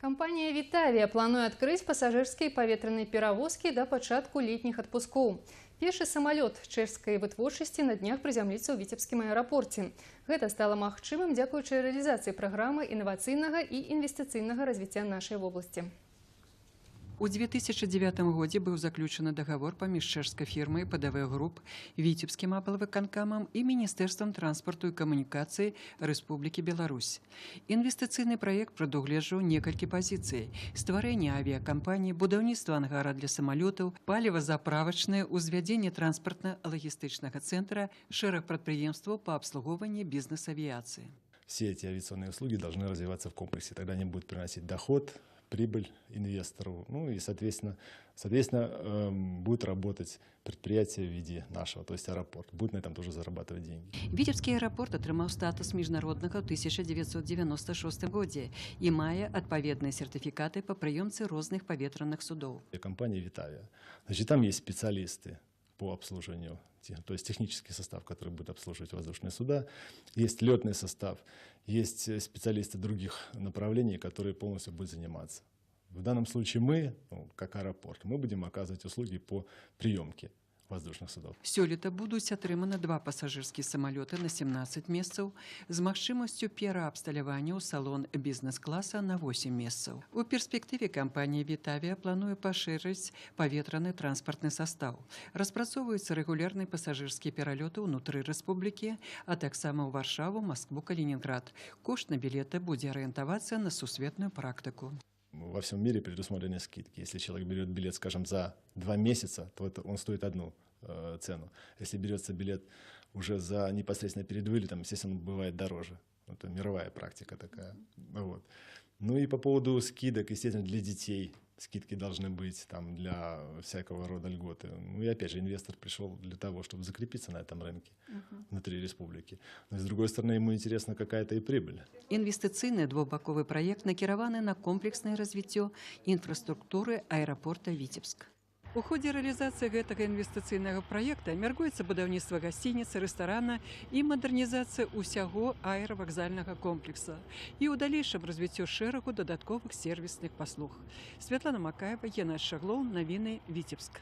Кампанія «Вітавія» плануе адкрыць пасажырскія паветраныя перавозкі да пачатку летніх адпускоў. Першы самалёт чэшскай вытворчасці на днях прызямліцца ў віцебскім аэрапорце. Гэта стала магчымым дзякуючы рэалізацыі праграмы інавацыйнага і інвестыцыйнага развіцця нашай вобласці. У 2009 годзе быў заключаны дагавор паміж чэшскай фірмай ПДВ груп, Віцебскім аблвыканкамам і Міністэрствам транспарту і камунікацыі Рэспублікі Беларусь. Інвестыцыйны праект прадугледжваў некалькі пазіцый: стварэнне авіякампаніі, будаўніцтва ангара для самалётаў, палівазаправачнае, узвядзенне транспартна-лагістычнага цэнтра, шэраг прадпрыемстваў па абслугоўванні бізнес-авіяцыі. Все эти авиационные услуги должны развиваться в комплексе. Тогда они будут приносить доход, прибыль инвестору. Ну и, соответственно, будет работать предприятие в виде нашего, то есть аэропорт. Будет на этом тоже зарабатывать деньги. Віцебскі аэрапорт атрымаў статус міжнароднага ў 1996 годзе і мае адпаведныя сертыфікаты па прыёмцы розных паветраных судоў. Компания «Витавия». Значит, там есть специалисты по обслуживанию, то есть технический состав, который будет обслуживать воздушные суда, есть летный состав, есть специалисты других направлений, которые полностью будут заниматься. В данном случае мы, как аэропорт, мы будем оказывать услуги по приемке воздушных судов. Сёлета будуць атрыманы 2 пасажырскія самалёты на 17 месцаў з магчымасцю пераабсталявання ў салон бізнес-класа на 8 месцаў. У перспектыве кампанія «Вітавія» плануе пашырыць паветраны транспартны састаў. Распрацоўваюцца рэгулярныя пасажырскія пералёты ўнутры рэспублікі, а таксама ў Варшаву, Маскву, Калининград. Кошт на билеты будзе арыентавацца на сусветную практыку. Во всем мире предусмотрены скидки. Если человек берет билет, скажем, за 2 месяца, то он стоит одну цену. Если берется билет уже за непосредственно перед вылетом, естественно, он бывает дороже. Это мировая практика такая. Вот. Ну и по поводу скидок, естественно, для детей скидки должны быть там, для всякого рода льготы. Ну и опять же, инвестор пришел для того, чтобы закрепиться на этом рынке внутри республики. Но с другой стороны, ему интересна какая-то и прибыль. Інвестыцыйны двухбаковы праект накіраваны на комплекснае развіццё інфраструктуры аэрапорта Віцебск. У ходзе рэалізацыі гэтага інвестыцыйнага праекта мяркуецца будаўніцтва гасцініцы, рэстарана і мадэрнізацыя ўсяго аэравакзальнага комплекса і ў далейшым развіццё шэрагу дадатковых сервісных паслуг. Святлана Макаева, Геннадзь Шаглоў, навіны Віцебск.